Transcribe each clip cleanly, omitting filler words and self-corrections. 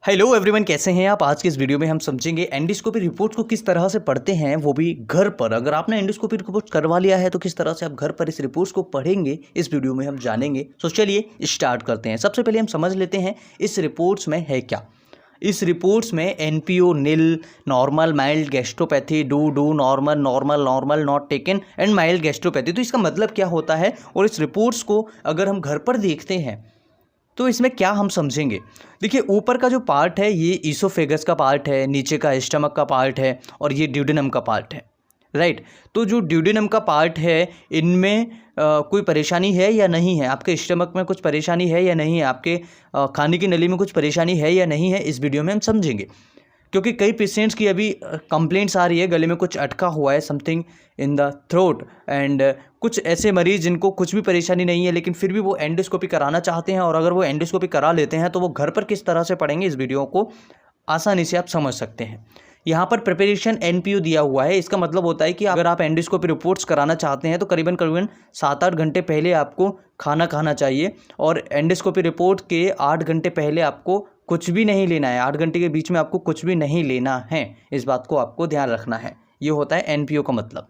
Hello everyone, कैसे हैं आप। आज के इस वीडियो में हम समझेंगे एंडोस्कोपी रिपोर्ट्स को किस तरह से पढ़ते हैं, वो भी घर पर। अगर आपने एंडोस्कोपी रिपोर्ट करवा लिया है तो किस तरह से आप घर पर इस रिपोर्ट्स को पढ़ेंगे, इस वीडियो में हम जानेंगे। तो चलिए स्टार्ट करते हैं। सबसे पहले हम समझ लेते हैं इस रिपोर्ट्स में है क्या। इस रिपोर्ट्स में NPO nil, normal, mild gastropathy, डू normal, normal normal, not taken and mild gastropathy. तो इसका मतलब क्या होता है और इस रिपोर्ट्स को अगर हम घर पर देखते हैं तो इसमें क्या हम समझेंगे। देखिए, ऊपर का जो पार्ट है ये ईसोफेगस का पार्ट है, नीचे का स्टमक का पार्ट है और ये ड्यूडेनम का पार्ट है, राइट। तो जो ड्यूडेनम का पार्ट है इनमें कोई परेशानी है या नहीं है, आपके स्टमक में कुछ परेशानी है या नहीं है, आपके खाने की नली में कुछ परेशानी है या नहीं है, इस वीडियो में हम समझेंगे। क्योंकि कई पेशेंट्स की अभी कंप्लेंट्स आ रही है, गले में कुछ अटका हुआ है, something in the throat, and कुछ ऐसे मरीज जिनको कुछ भी परेशानी नहीं है लेकिन फिर भी वो एंडोस्कोपी कराना चाहते हैं। और अगर वो एंडोस्कोपी करा लेते हैं तो वो घर पर किस तरह से पढ़ेंगे, इस वीडियो को आसानी से आप समझ सकते हैं। यहाँ पर प्रिपरेशन एनपीयू दिया हुआ है। इसका मतलब होता है कि अगर आप एंडोस्कोपी रिपोर्ट्स कराना चाहते हैं तो करीबन 7-8 घंटे पहले आपको खाना खाना चाहिए और एंडोस्कोपी रिपोर्ट के 8 घंटे पहले आपको कुछ भी नहीं लेना है। 8 घंटे के बीच में आपको कुछ भी नहीं लेना है, इस बात को आपको ध्यान रखना है। ये होता है एनपीओ का मतलब।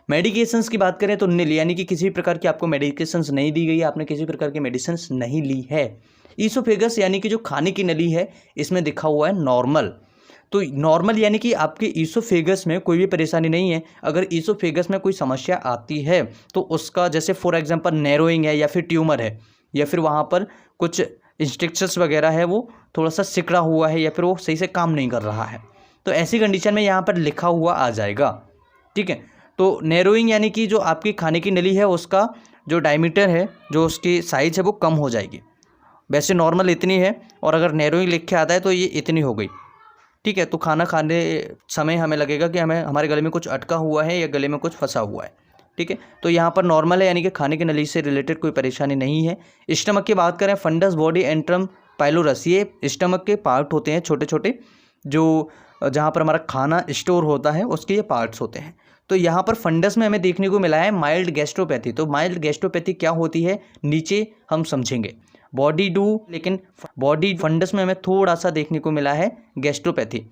मेडिकेशंस की बात करें तो नील, यानी कि किसी प्रकार की आपको मेडिकेशंस नहीं दी गई, आपने किसी प्रकार की मेडिसिन्स नहीं ली है। ईसोफेगस यानी कि जो खाने की नली है इसमें दिखा हुआ है नॉर्मल। तो नॉर्मल यानी कि आपके ईसोफेगस में कोई भी परेशानी नहीं है। अगर ईसोफेगस में कोई समस्या आती है तो उसका, जैसे फॉर एग्जांपल नैरोइंग है या फिर ट्यूमर है या फिर वहाँ पर कुछ इंस्ट्रक्शंस वगैरह है, वो थोड़ा सा सिकड़ा हुआ है या फिर वो सही से काम नहीं कर रहा है, तो ऐसी कंडीशन में यहाँ पर लिखा हुआ आ जाएगा, ठीक है। तो नैरोइंग यानी कि जो आपकी खाने की नली है उसका जो डायमीटर है, जो उसकी साइज़ है वो कम हो जाएगी। वैसे नॉर्मल इतनी है और अगर नैरोइंग लिख के आता है तो ये इतनी हो गई, ठीक है। तो खाना खाने समय हमें लगेगा कि हमारे गले में कुछ अटका हुआ है या गले में कुछ फंसा हुआ है, ठीक है। तो यहाँ पर नॉर्मल है, यानी कि खाने की नली से रिलेटेड कोई परेशानी नहीं है। स्टमक की बात करें, फंडस, बॉडी, एंट्रम, पाइलोरस, ये स्टमक के पार्ट होते हैं छोटे छोटे, जो जहाँ पर हमारा खाना स्टोर होता है उसके ये पार्ट्स होते हैं। तो यहाँ पर फंडस में हमें देखने को मिला है माइल्ड गैस्ट्रोपैथी। तो माइल्ड गैस्ट्रोपैथी क्या होती है नीचे हम समझेंगे। बॉडी डू, लेकिन बॉडी फंडस में हमें थोड़ा सा देखने को मिला है गैस्ट्रोपैथी।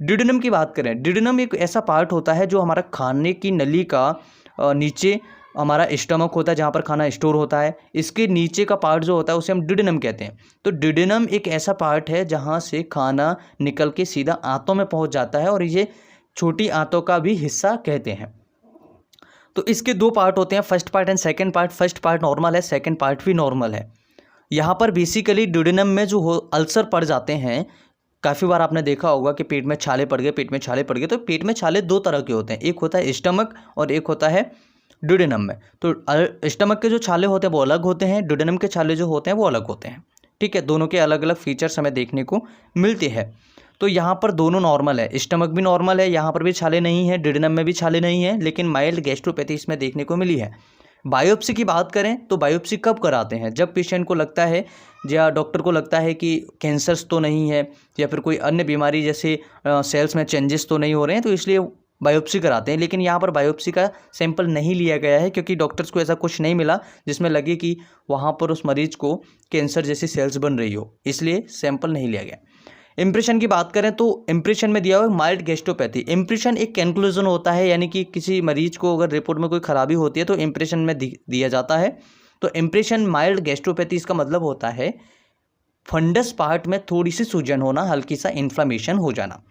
ड्यूडेनम की बात करें, ड्यूडेनम एक ऐसा पार्ट होता है जो हमारा खाने की नली का नीचे हमारा स्टमक होता है जहाँ पर खाना स्टोर होता है, इसके नीचे का पार्ट जो होता है उसे हम ड्यूडेनम कहते हैं। तो ड्यूडेनम एक ऐसा पार्ट है जहाँ से खाना निकल के सीधा आंतों में पहुँच जाता है और ये छोटी आंतों का भी हिस्सा कहते हैं। तो इसके दो पार्ट होते हैं, first part and second part. First part normal है, सेकेंड पार्ट भी नॉर्मल है। यहाँ पर बेसिकली ड्यूडेनम में जो अल्सर पड़ जाते हैं, काफ़ी बार आपने देखा होगा कि पेट में छाले पड़ गए, पेट में छाले पड़ गए। तो पेट में छाले दो तरह के होते हैं, एक होता है स्टमक और एक होता है ड्यूडेनम में। तो स्टमक के जो छाले होते हैं वो अलग होते हैं, ड्यूडेनम के छाले जो होते हैं वो अलग होते हैं, ठीक है। दोनों के अलग अलग फीचर्स हमें देखने को मिलते हैं। तो यहाँ पर दोनों नॉर्मल है, स्टमक भी नॉर्मल है, यहाँ पर भी छाले नहीं है, ड्यूडेनम में भी छाले नहीं है, लेकिन माइल्ड गैस्ट्रोपैथी इसमें देखने को मिली है। बायोप्सी की बात करें तो बायोप्सी कब कराते हैं, जब पेशेंट को लगता है या डॉक्टर को लगता है कि कैंसर्स तो नहीं है या फिर कोई अन्य बीमारी जैसे सेल्स में चेंजेस तो नहीं हो रहे हैं, तो इसलिए बायोप्सी कराते हैं। लेकिन यहाँ पर बायोप्सी का सैंपल नहीं लिया गया है क्योंकि डॉक्टर्स को ऐसा कुछ नहीं मिला जिसमें लगे कि वहाँ पर उस मरीज को कैंसर जैसी सेल्स बन रही हो, इसलिए सैंपल नहीं लिया गया। इम्प्रेशन की बात करें तो इम्प्रेशन में दिया हुआ माइल्ड गैस्ट्रोपैथी। इम्प्रेशन एक कंक्लूजन होता है, यानी कि किसी मरीज को अगर रिपोर्ट में कोई खराबी होती है तो इम्प्रेशन में दिया जाता है। तो इम्प्रेशन माइल्ड गैस्ट्रोपैथी, इसका मतलब होता है फंडस पार्ट में थोड़ी सी सूजन होना, हल्की सा इन्फ्लामेशन हो जाना।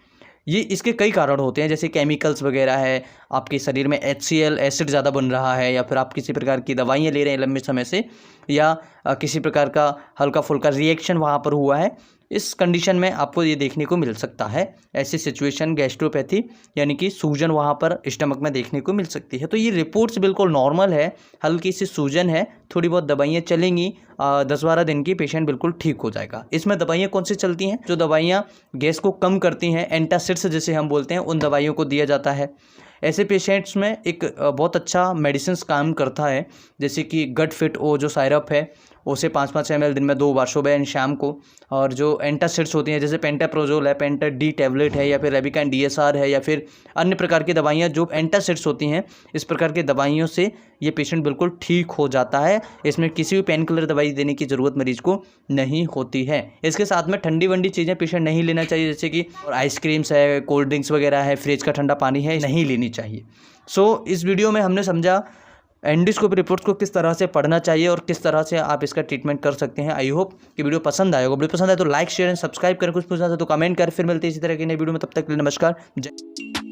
ये इसके कई कारण होते हैं, जैसे केमिकल्स वगैरह है, आपके शरीर में HCl एसिड ज़्यादा बन रहा है, या फिर आप किसी प्रकार की दवाइयाँ ले रहे हैं लंबे समय से, या किसी प्रकार का हल्का फुल्का रिएक्शन वहाँ पर हुआ है। इस कंडीशन में आपको ये देखने को मिल सकता है, ऐसी सिचुएशन गैस्ट्रोपैथी यानी कि सूजन वहाँ पर स्टमक में देखने को मिल सकती है। तो ये रिपोर्ट्स बिल्कुल नॉर्मल है, हल्की सी सूजन है, थोड़ी बहुत दवाइयाँ चलेंगी, 10-12 दिन की पेशेंट बिल्कुल ठीक हो जाएगा। इसमें दवाइयाँ कौन सी चलती हैं, जो दवाइयाँ गैस को कम करती हैं, एंटासिड्स जिसे हम बोलते हैं, उन दवाइयों को दिया जाता है। ऐसे पेशेंट्स में एक बहुत अच्छा मेडिसिन काम करता है, जैसे कि गट फिट ओ जो सायरप है उसे 5-5 ml दिन में 2 बार, सुबह एंड शाम को। और जो एंटासिड्स होती हैं जैसे पेंटाप्रोजोल है, पेंटा डी टैबलेट है, या फिर रेबिकान DSR है, या फिर अन्य प्रकार की दवाइयाँ जो एंटासिड्स होती हैं, इस प्रकार की दवाइयों से ये पेशेंट बिल्कुल ठीक हो जाता है। इसमें किसी भी पेन किलर दवाई देने की ज़रूरत मरीज को नहीं होती है। इसके साथ में ठंडी वंडी चीज़ें पेशेंट नहीं लेना चाहिए, जैसे कि आइसक्रीम्स है, कोल्ड ड्रिंक्स वगैरह है, फ्रिज का ठंडा पानी है, नहीं लेनी चाहिए। सो इस वीडियो में हमने समझा एंडोस्कोपी रिपोर्ट्स को किस तरह से पढ़ना चाहिए और किस तरह से आप इसका ट्रीटमेंट कर सकते हैं। आई होप कि वीडियो पसंद आएगा। वीडियो पसंद आए तो लाइक शेयर एंड सब्सक्राइब करें, कुछ पूछना था तो कमेंट करें। फिर मिलते हैं इसी तरह की नई वीडियो में, तब तक के लिए नमस्कार, जय।